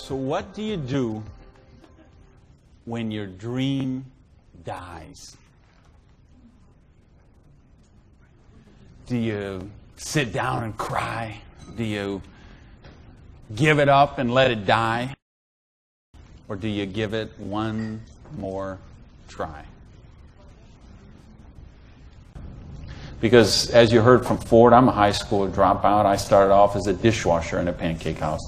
So what do you do when your dream dies? Do you sit down and cry? Do you give it up and let it die? Or do you give it one more try? Because as you heard from Ford, I'm a high school dropout. I started off as a dishwasher in a pancake house.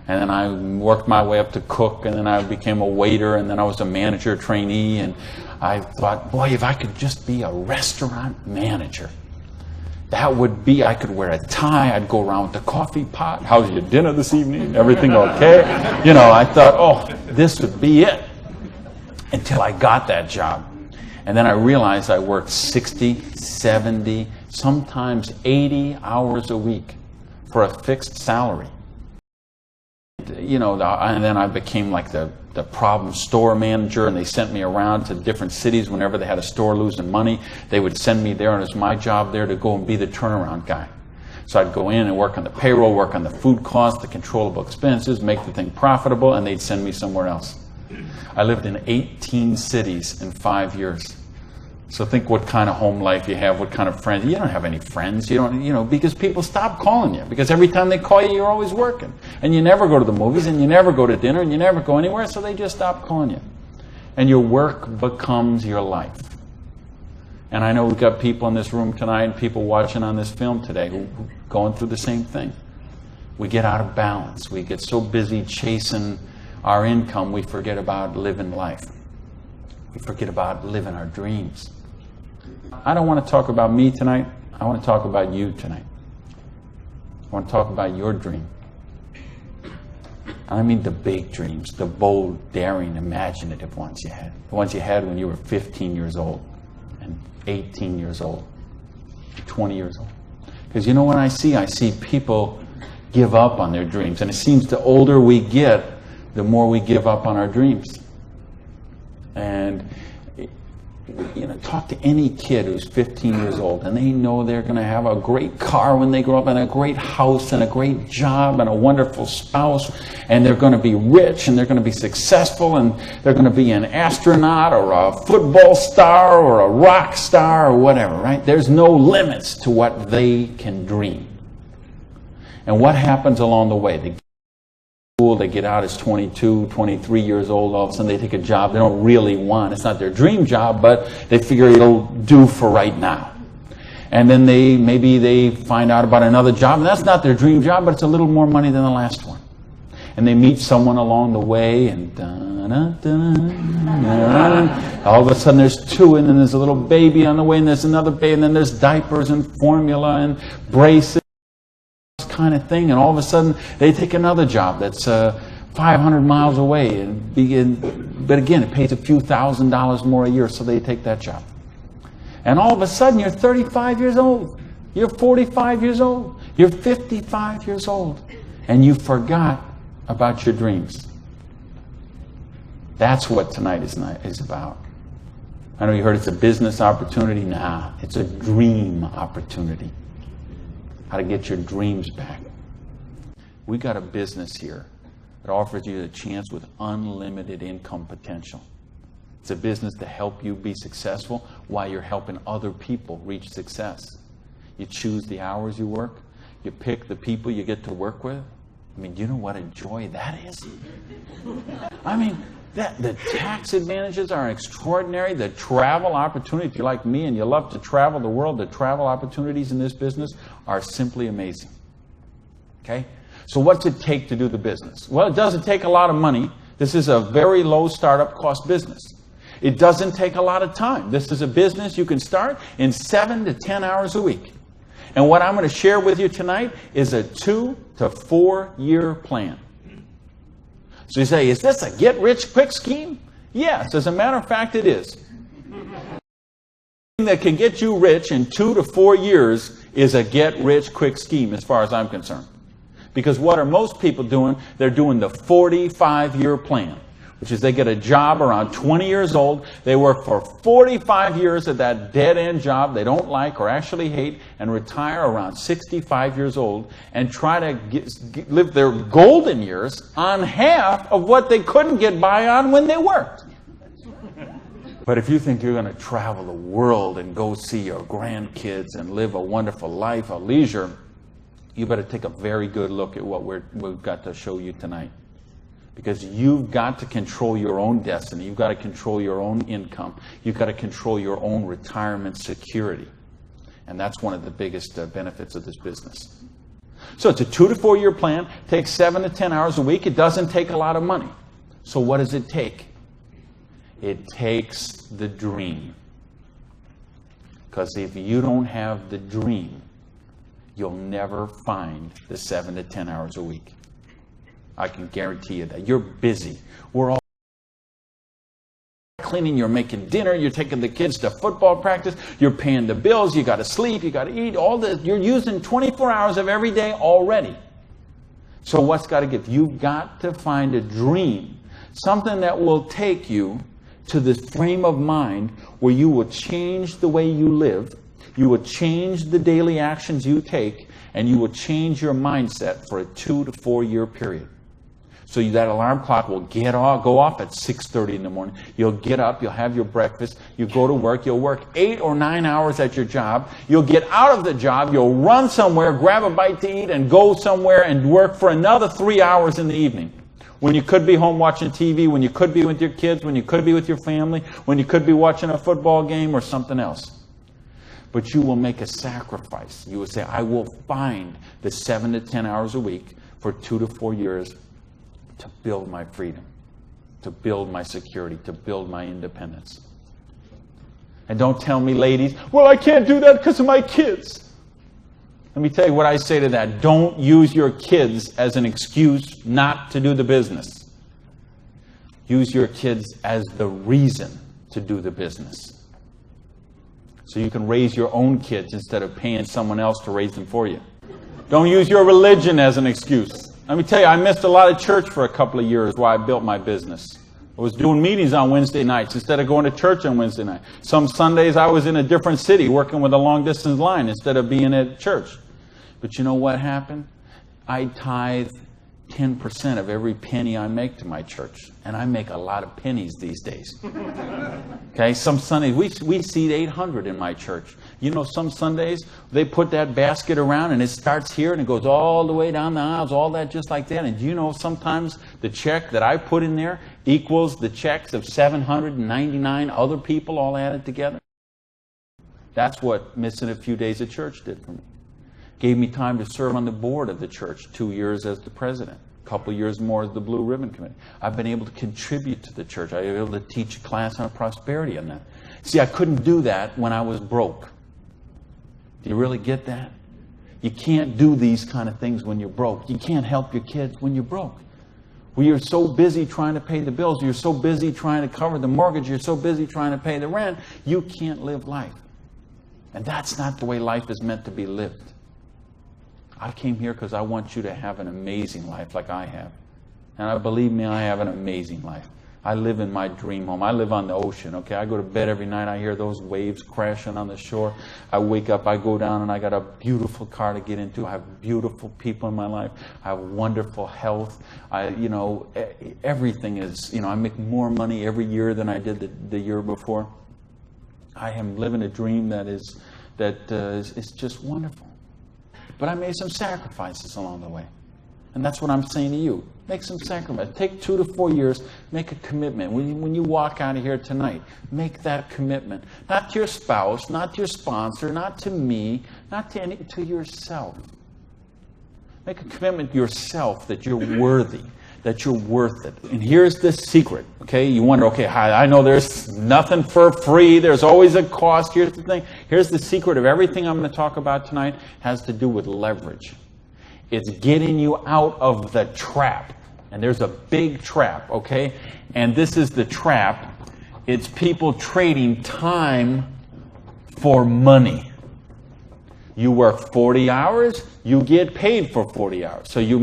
And then I worked my way up to cook, and then I became a waiter, and then I was a manager trainee. And I thought, boy, if I could just be a restaurant manager, that would be, I could wear a tie, I'd go around with the coffee pot. How's your dinner this evening? Everything okay? You know, I thought, oh, this would be it. Until I got that job. And then I realized I worked 60, 70, sometimes 80 hours a week for a fixed salary. You know, and then I became like the problem store manager, and they sent me around to different cities whenever they had a store losing money. They would send me there, and it was my job there to go and be the turnaround guy. So I'd go in and work on the payroll, work on the food costs, the controllable expenses, make the thing profitable, and they'd send me somewhere else. I lived in 18 cities in 5 years. So think what kind of home life you have, what kind of friends. You don't have any friends. You don't, you know, because people stop calling you. Because every time they call you, you're always working. And you never go to the movies, and you never go to dinner, and you never go anywhere, so they just stop calling you. And your work becomes your life. And I know we've got people in this room tonight and people watching on this film today who are going through the same thing. We get out of balance. We get so busy chasing our income, we forget about living life. We forget about living our dreams. I don't want to talk about me tonight. I want to talk about you tonight. I want to talk about your dream. I mean the big dreams, the bold, daring, imaginative ones you had. The ones you had when you were 15 years old and 18 years old, 20 years old. Because you know what I see people give up on their dreams. And it seems the older we get, the more we give up on our dreams. And you know, talk to any kid who's 15 years old, and they know they're going to have a great car when they grow up, and a great house, and a great job, and a wonderful spouse, and they're going to be rich, and they're going to be successful, and they're going to be an astronaut, or a football star, or a rock star, or whatever, right? There's no limits to what they can dream. And what happens along the way? They get out as 22, 23 years old, all of a sudden they take a job they don't really want. It's not their dream job, but they figure it'll do for right now. And then maybe they find out about another job, and that's not their dream job, but it's a little more money than the last one. And they meet someone along the way, and all of a sudden there's two, and then there's a little baby on the way, and there's another baby, and then there's diapers and formula and braces. Kind of thing, and all of a sudden they take another job that's 500 miles away, but again it pays a few $1,000s more a year, so they take that job. And all of a sudden you're 35 years old, you're 45 years old, you're 55 years old, and you forgot about your dreams. That's what tonight is about. I know you heard it's a business opportunity. Nah, it's a dream opportunity. How to get your dreams back. We got a business here that offers you a chance with unlimited income potential. It's a business to help you be successful while you're helping other people reach success. You choose the hours you work. You pick the people you get to work with. I mean, do you know what a joy that is? I mean, the tax advantages are extraordinary. The travel opportunity, if you're like me and you love to travel the world, the travel opportunities in this business are simply amazing. Okay? So what's it take to do the business? Well, it doesn't take a lot of money. This is a very low startup cost business. It doesn't take a lot of time. This is a business you can start in 7 to 10 hours a week. And what I'm going to share with you tonight is a 2 to 4 year plan. So you say, is this a get-rich-quick scheme? Yes, as a matter of fact, it is. That can get you rich in 2 to 4 years is a get-rich-quick scheme as far as I'm concerned. Because what are most people doing? They're doing the 45-year plan. which is they get a job around 20 years old. They work for 45 years at that dead-end job they don't like or actually hate and retire around 65 years old and try to live their golden years on half of what they couldn't get by on when they worked. But if you think you're going to travel the world and go see your grandkids and live a wonderful life of leisure, you better take a very good look at what we've got to show you tonight. Because you've got to control your own destiny. You've got to control your own income. You've got to control your own retirement security. And that's one of the biggest benefits of this business. So it's a 2 to 4 year plan. Takes 7 to 10 hours a week. It doesn't take a lot of money. So what does it take? It takes the dream. Because if you don't have the dream, you'll never find the 7 to 10 hours a week. I can guarantee you that. You're busy. We're all cleaning, you're making dinner, you're taking the kids to football practice, you're paying the bills, you got to sleep, you got to eat, all this. You're using 24 hours of every day already. So what's got to give? You've got to find a dream, something that will take you to this frame of mind where you will change the way you live, you will change the daily actions you take, and you will change your mindset for a 2 to 4 year period. So that alarm clock will go off at 6:30 in the morning. You'll get up, you'll have your breakfast, you go to work, you'll work 8 or 9 hours at your job, you'll get out of the job, you'll run somewhere, grab a bite to eat, and go somewhere and work for another 3 hours in the evening. When you could be home watching TV, when you could be with your kids, when you could be with your family, when you could be watching a football game or something else. But you will make a sacrifice. You will say, I will find the 7 to 10 hours a week for 2 to 4 years to build my freedom, to build my security, to build my independence. And don't tell me, ladies, well, I can't do that because of my kids. Let me tell you what I say to that. Don't use your kids as an excuse not to do the business. Use your kids as the reason to do the business. So you can raise your own kids instead of paying someone else to raise them for you. Don't use your religion as an excuse. Let me tell you, I missed a lot of church for a couple of years while I built my business. I was doing meetings on Wednesday nights instead of going to church on Wednesday night. Some Sundays I was in a different city working with a long-distance line instead of being at church. But you know what happened? I tithe 10% of every penny I make to my church. And I make a lot of pennies these days. Okay, some Sundays, we seat 800 in my church. You know, some Sundays, they put that basket around and it starts here and it goes all the way down the aisles, all that just like that. And you know, sometimes the check that I put in there equals the checks of 799 other people all added together. That's what missing a few days of church did for me. Gave me time to serve on the board of the church, 2 years as the president, a couple of years more as the Blue Ribbon Committee. I've been able to contribute to the church. I've been able to teach a class on prosperity on that. See, I couldn't do that when I was broke. Do you really get that? You can't do these kind of things when you're broke. You can't help your kids when you're broke. When you're so busy trying to pay the bills, you're so busy trying to cover the mortgage, you're so busy trying to pay the rent, you can't live life. And that's not the way life is meant to be lived. I came here because I want you to have an amazing life like I have. And believe me, I have an amazing life. I live in my dream home. I live on the ocean, okay? I go to bed every night. I hear those waves crashing on the shore. I wake up, I go down, and I got a beautiful car to get into. I have beautiful people in my life. I have wonderful health. Everything is, I make more money every year than I did the year before. I am living a dream that is just wonderful. But I made some sacrifices along the way. And that's what I'm saying to you. Make some sacrifices. Take 2 to 4 years. Make a commitment. When you walk out of here tonight, make that commitment. Not to your spouse, not to your sponsor, not to me, not to yourself. Make a commitment to yourself that you're worthy, that you're worth it. And here's the secret, okay? You wonder, okay, I know there's nothing for free. There's always a cost. Here's the thing. Here's the secret of everything I'm going to talk about tonight has to do with leverage. It's getting you out of the trap. And there's a big trap, okay? And this is the trap. It's people trading time for money. You work 40 hours, you get paid for 40 hours. So you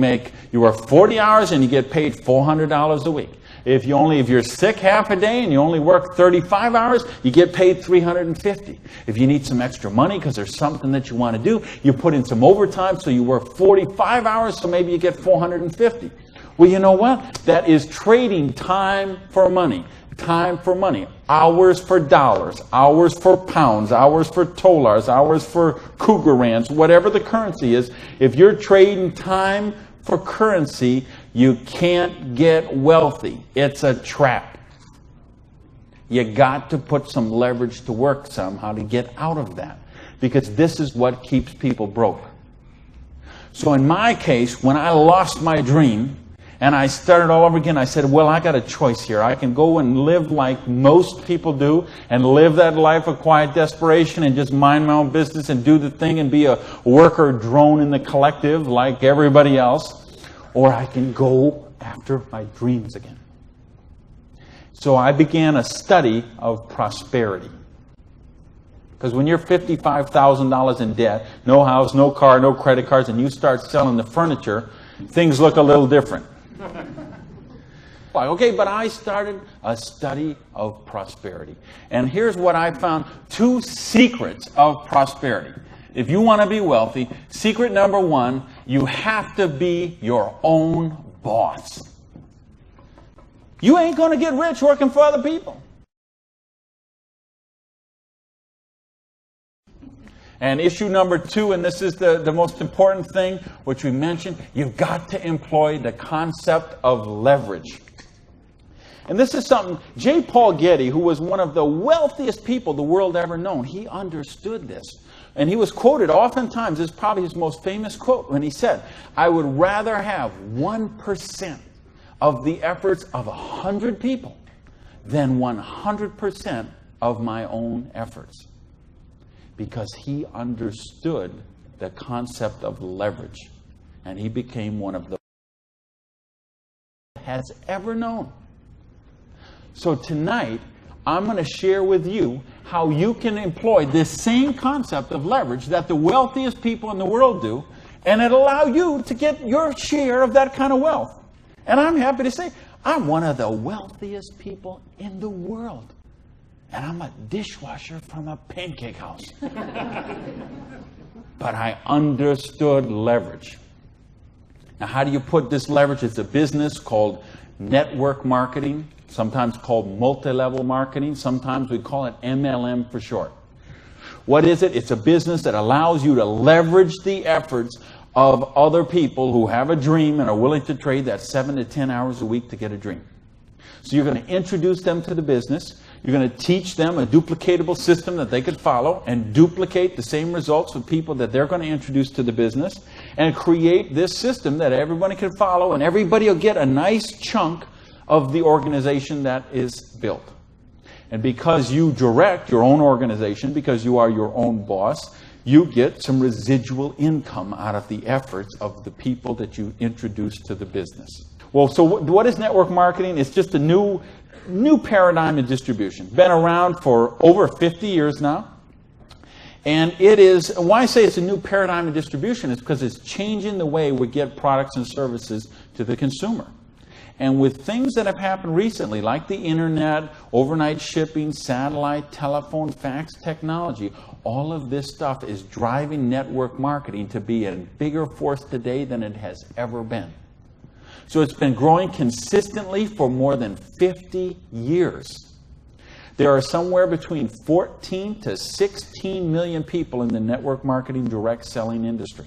work 40 hours and you get paid $400 a week. If you're sick half a day and you only work 35 hours, you get paid $350. If you need some extra money because there's something that you want to do, you put in some overtime, so you work 45 hours, so maybe you get $450. Well, you know what? That is trading time for money. Time for money. Hours for dollars. Hours for pounds. Hours for dollars. Hours for cougar rands. Whatever the currency is, if you're trading time for currency, you can't get wealthy. It's a trap. You got to put some leverage to work somehow to get out of that, because this is what keeps people broke. So in my case, when I lost my dream and I started all over again, I said, well, I got a choice here. I can go and live like most people do and live that life of quiet desperation and just mind my own business and do the thing and be a worker drone in the collective like everybody else. Or I can go after my dreams again. So I began a study of prosperity. Because when you're $55,000 in debt, no house, no car, no credit cards, and you start selling the furniture, things look a little different. Okay, but I started a study of prosperity. And here's what I found. 2 secrets of prosperity. If you want to be wealthy, secret number 1, you have to be your own boss. You ain't going to get rich working for other people. And issue number 2, and this is the most important thing, which we mentioned, you've got to employ the concept of leverage. And this is something, J. Paul Getty, who was one of the wealthiest people the world ever known, he understood this. And he was quoted oftentimes, this is probably his most famous quote, when he said, I would rather have 1% of the efforts of 100 people than 100% of my own efforts. Because he understood the concept of leverage. And he became one of the has ever known. So tonight, I'm going to share with you how you can employ this same concept of leverage that the wealthiest people in the world do, and it'll allow you to get your share of that kind of wealth. And I'm happy to say, I'm one of the wealthiest people in the world. And I'm a dishwasher from a pancake house. But I understood leverage. Now, how do you put this leverage? It's a business called network marketing, sometimes called multi-level marketing. Sometimes we call it MLM for short. What is it? It's a business that allows you to leverage the efforts of other people who have a dream and are willing to trade that 7 to 10 hours a week to get a dream. So you're going to introduce them to the business. You're going to teach them a duplicatable system that they could follow and duplicate the same results with people that they're going to introduce to the business, and create this system that everybody can follow, and everybody will get a nice chunk of the organization that is built. And because you direct your own organization, because you are your own boss, you get some residual income out of the efforts of the people that you introduce to the business. Well, so what is network marketing? It's just a new paradigm in distribution. Been around for over 50 years now. And it is, why I say it's a new paradigm in distribution is because it's changing the way we get products and services to the consumer. And with things that have happened recently, like the internet, overnight shipping, satellite, telephone, fax technology, all of this stuff is driving network marketing to be a bigger force today than it has ever been. So it's been growing consistently for more than 50 years. There are somewhere between 14 to 16 million people in the network marketing direct selling industry.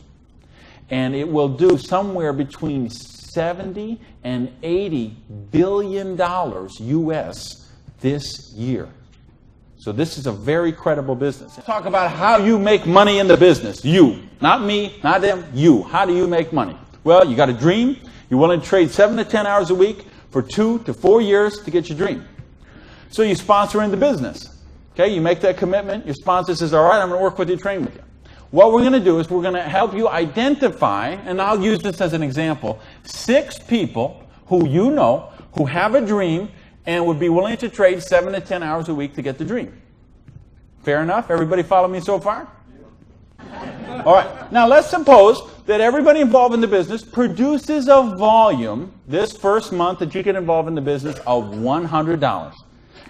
And it will do somewhere between 70 and 80 billion dollars US this year. So this is a very credible business. Talk about how you make money in the business. You, not me, not them, you. How do you make money? Well, you got a dream. You're willing to trade 7 to 10 hours a week for 2 to 4 years to get your dream. So you sponsor in the business. Okay, you make that commitment. Your sponsor says, all right, I'm going to work with you, train with you. What we're going to do is we're going to help you identify, and I'll use this as an example, 6 people who you know who have a dream and would be willing to trade 7 to 10 hours a week to get the dream. Fair enough? Everybody follow me so far? All right. Now let's suppose that everybody involved in the business produces a volume this first month that you get involved in the business of $100.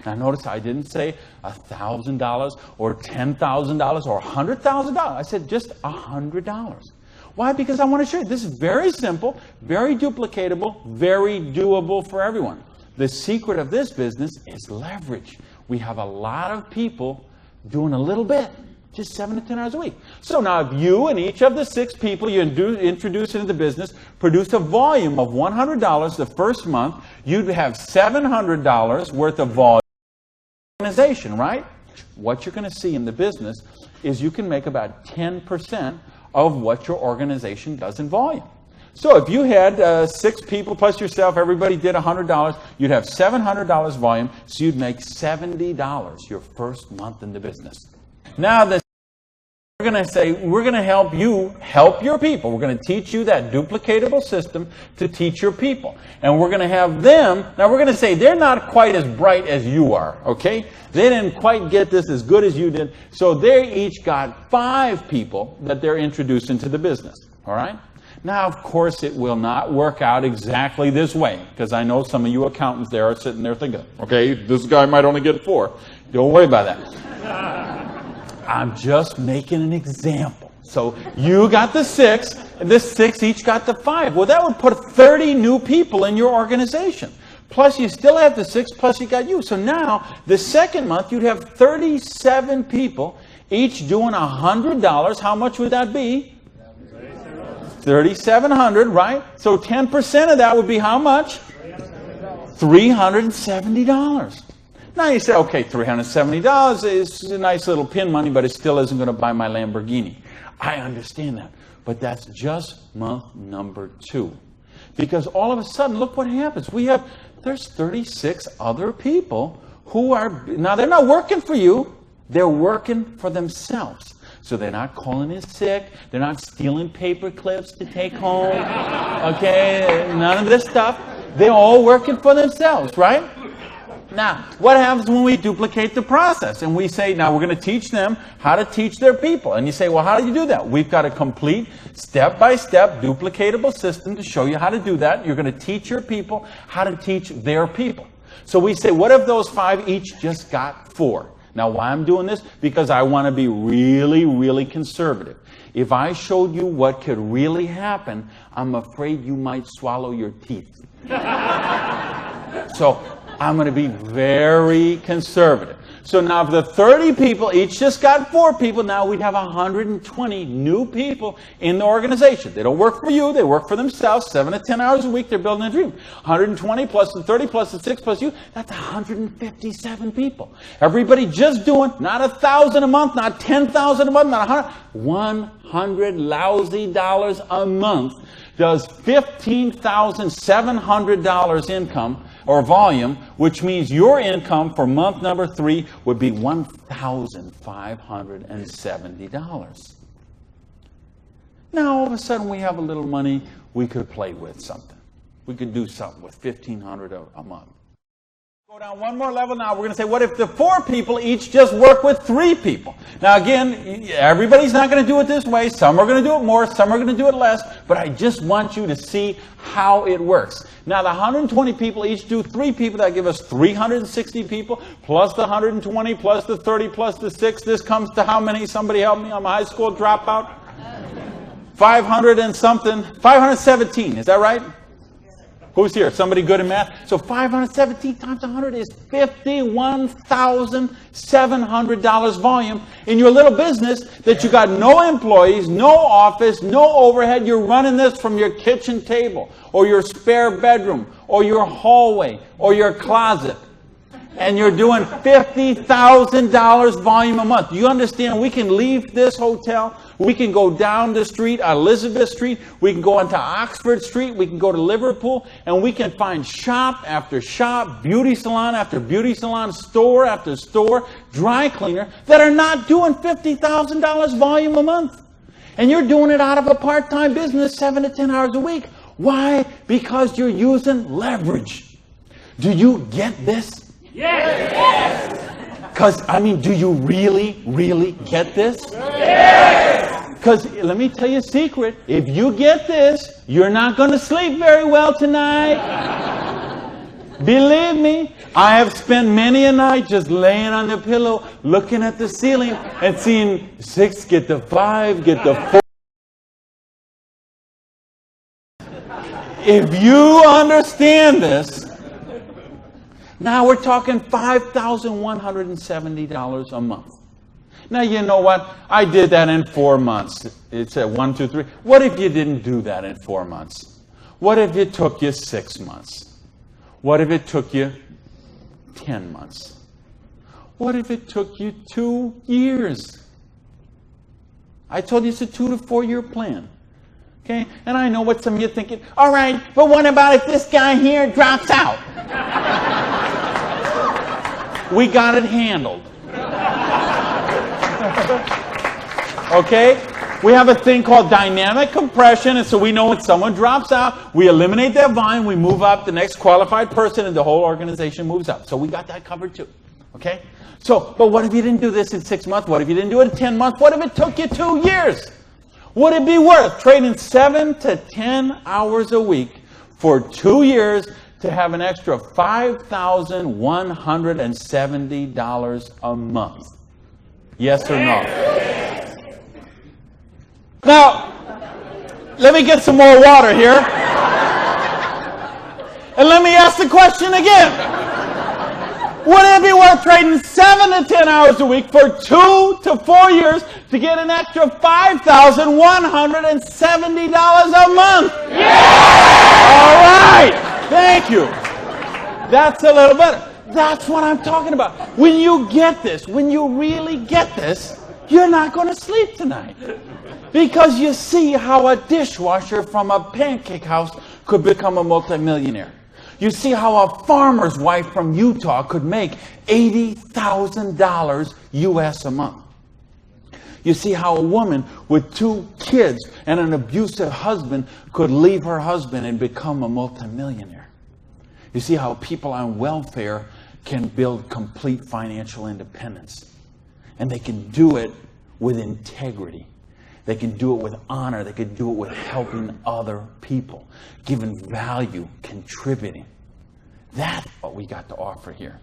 Now notice I didn't say $1,000 or $10,000 or $100,000. I said just $100. Why? Because I want to show you this is very simple, very duplicatable, very doable for everyone. The secret of this business is leverage. We have a lot of people doing a little bit, just 7 to 10 hours a week. So now if you and each of the 6 people you introduce into the business produce a volume of $100 the first month, you'd have $700 worth of volume organization, right? What you're going to see in the business is you can make about 10% of what your organization does in volume. So if you had 6 people plus yourself, everybody did $100, you'd have $700 volume, so you'd make $70 your first month in the business. Now we're going to say, we're going to help you help your people. We're going to teach you that duplicatable system to teach your people. And we're going to have them, now we're going to say they're not quite as bright as you are, okay? They didn't quite get this as good as you did. So they each got 5 people that they're introduced into the business, all right? Now, of course, it will not work out exactly this way, because I know some of you accountants there are sitting there thinking, okay, this guy might only get 4. Don't worry about that. I'm just making an example. So you got the 6, and the 6 each got the 5. Well, that would put 30 new people in your organization. Plus, you still have the 6, plus you got you. So now, the second month, you'd have 37 people, each doing $100. How much would that be? $3,700, right? So 10% of that would be how much? $370. Now you say, okay, $370 is a nice little pin money, but it still isn't going to buy my Lamborghini. I understand that. But that's just month number 2. Because all of a sudden, look what happens. There's 36 other people who are, now they're not working for you, they're working for themselves. So they're not calling in sick. They're not stealing paper clips to take home. Okay? None of this stuff. They're all working for themselves, right? Now, what happens when we duplicate the process? And we say, now we're going to teach them how to teach their people. And you say, well, how do you do that? We've got a complete step-by-step duplicatable system to show you how to do that. You're going to teach your people how to teach their people. So we say, what if those 5 each just got 4? Now, why I'm doing this? Because I want to be really, really conservative. If I showed you what could really happen, I'm afraid you might swallow your teeth. So I'm going to be very conservative. So now if the 30 people each just got 4 people, now we'd have 120 new people in the organization. They don't work for you, they work for themselves. 7 to 10 hours a week, they're building a dream. 120 plus the 30 plus the 6 plus you, that's 157 people. Everybody just doing not $1,000 a month, not $10,000 a month, not $100 lousy dollars a month does $15,700 income or volume, which means your income for month number 3 would be $1,570. Now, all of a sudden, we have a little money we could play with something. We could do something with $1,500 a month. Go down one more level now. We're going to say, what if the 4 people each just work with 3 people? Now, again, everybody's not going to do it this way. Some are going to do it more. Some are going to do it less. But I just want you to see how it works. Now, the 120 people each do 3 people. That give us 360 people, plus the 120, plus the 30, plus the 6. This comes to how many? Somebody help me. I'm a high school dropout. 500 and something. 517. Is that right? Who's here? Somebody good in math? So 517 times 100 is $51,700 volume in your little business that you got no employees, no office, no overhead. You're running this from your kitchen table or your spare bedroom or your hallway or your closet. And you're doing $50,000 volume a month. You understand we can leave this hotel. We can go down the street, Elizabeth Street. We can go onto Oxford Street. We can go to Liverpool. And we can find shop after shop, beauty salon after beauty salon, store after store, dry cleaner that are not doing $50,000 volume a month. And you're doing it out of a part-time business, 7 to 10 hours a week. Why? Because you're using leverage. Do you get this? Yes! Because, I mean, do you really, really get this? Yes! Because let me tell you a secret. If you get this, you're not going to sleep very well tonight. Believe me, I have spent many a night just laying on the pillow, looking at the ceiling and seeing 6 get to 5, get to 4. If you understand this, now we're talking $5,170 a month. Now, you know what? I did that in 4 months. It's at 1, 2, 3. What if you didn't do that in 4 months? What if it took you 6 months? What if it took you 10 months? What if it took you 2 years? I told you it's a 2 to 4 year plan. Okay? And I know what some of you are thinking. All right, but what about if this guy here drops out? We got it handled. Okay? We have a thing called dynamic compression, and so we know when someone drops out, we eliminate that volume, we move up the next qualified person, and the whole organization moves up. So we got that covered too. Okay? So, but what if you didn't do this in 6 months? What if you didn't do it in 10 months? What if it took you 2 years? Would it be worth trading 7 to 10 hours a week for 2 years to have an extra $5,170 a month? Yes or no? Now, let me get some more water here. And let me ask the question again. Would it be worth trading 7 to 10 hours a week for 2 to 4 years to get an extra $5,170 a month? Yeah! All right. Thank you. That's a little better. That's what I'm talking about. When you get this, when you really get this, you're not going to sleep tonight. Because you see how a dishwasher from a pancake house could become a multimillionaire. You see how a farmer's wife from Utah could make $80,000 US a month. You see how a woman with 2 kids and an abusive husband could leave her husband and become a multimillionaire. You see how people on welfare can build complete financial independence. And they can do it with integrity. They can do it with honor. They can do it with helping other people, giving value, contributing. That's what we got to offer here.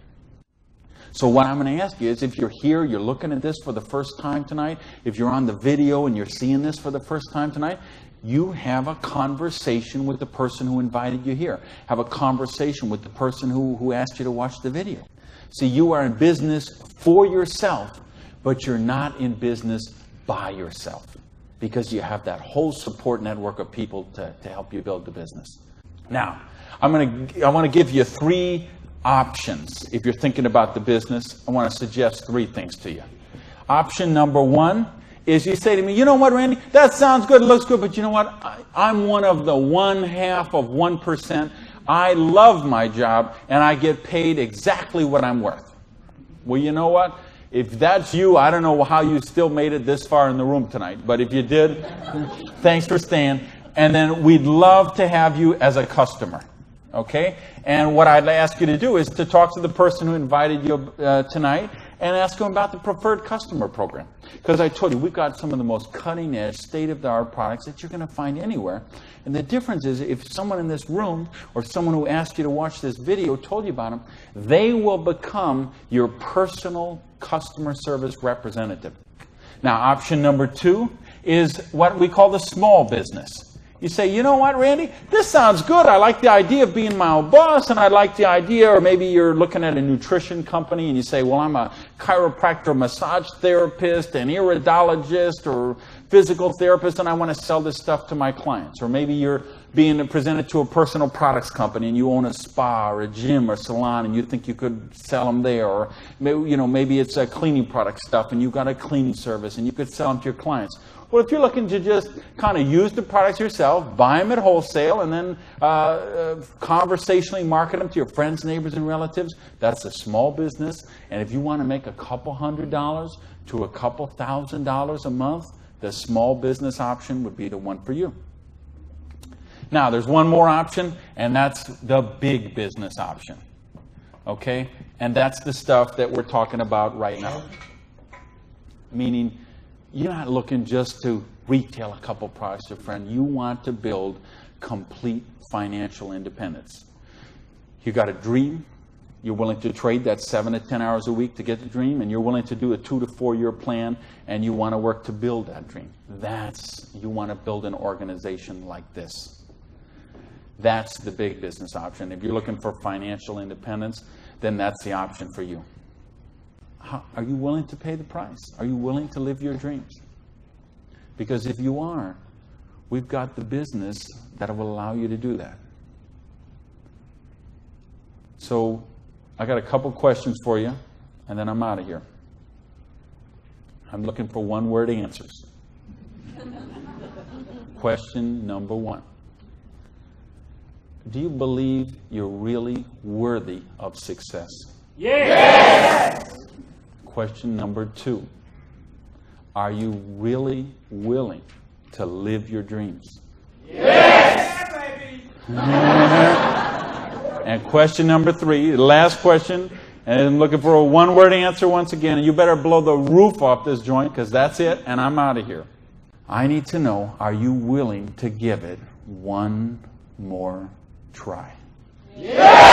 So what I'm going to ask you is, if you're here, you're looking at this for the first time tonight, if you're on the video and you're seeing this for the first time tonight, you have a conversation with the person who invited you here. Have a conversation with the person who asked you to watch the video. See, you are in business for yourself, but you're not in business by yourself, because you have that whole support network of people to help you build the business. Now, I want to give you 3 options. If you're thinking about the business, I want to suggest 3 things to you. Option number 1 is, you say to me, you know what, Randy, that sounds good, it looks good, but you know what, I'm one of the 1/2 of 1%. I love my job, and I get paid exactly what I'm worth. Well, you know what? If that's you, I don't know how you still made it this far in the room tonight. But if you did, thanks for staying. And then we'd love to have you as a customer. Okay? And what I'd ask you to do is to talk to the person who invited you tonight and ask them about the preferred customer program. Because I told you, we've got some of the most cutting-edge, state-of-the-art products that you're going to find anywhere. And the difference is, if someone in this room or someone who asked you to watch this video told you about them, they will become your personal customer service representative. Now, option number 2 is what we call the small business. You say, you know what, Randy, this sounds good. I like the idea of being my own boss, and I like the idea, or maybe you're looking at a nutrition company and you say, well, I'm a chiropractor, massage therapist, an iridologist, or physical therapist, and I want to sell this stuff to my clients. Or maybe you're being presented to a personal products company and you own a spa or a gym or salon and you think you could sell them there. Or maybe it's a cleaning product stuff and you've got a cleaning service and you could sell them to your clients. Well, if you're looking to just kind of use the products yourself, buy them at wholesale, and then conversationally market them to your friends, neighbors, and relatives, that's a small business. And if you want to make a couple $100 to a couple $1,000 a month, the small business option would be the one for you. Now, there's one more option, and that's the big business option. Okay? And that's the stuff that we're talking about right now. Meaning, you're not looking just to retail a couple products to a friend. You want to build complete financial independence. You got a dream. You're willing to trade that 7 to 10 hours a week to get the dream, and you're willing to do a 2 to 4 year plan, and you want to work to build that dream. You want to build an organization like this. That's the big business option. If you're looking for financial independence, then that's the option for you. Are you willing to pay the price? Are you willing to live your dreams? Because if you are, we've got the business that will allow you to do that. So I got a couple questions for you, and then I'm out of here. I'm looking for one-word answers. Question number 1. Do you believe you're really worthy of success? Yes! Question number 2. Are you really willing to live your dreams? Yes! Yeah, baby! And question number 3, the last question, and I'm looking for a one-word answer once again, and you better blow the roof off this joint, because that's it, and I'm out of here. I need to know, are you willing to give it one more try? Yes!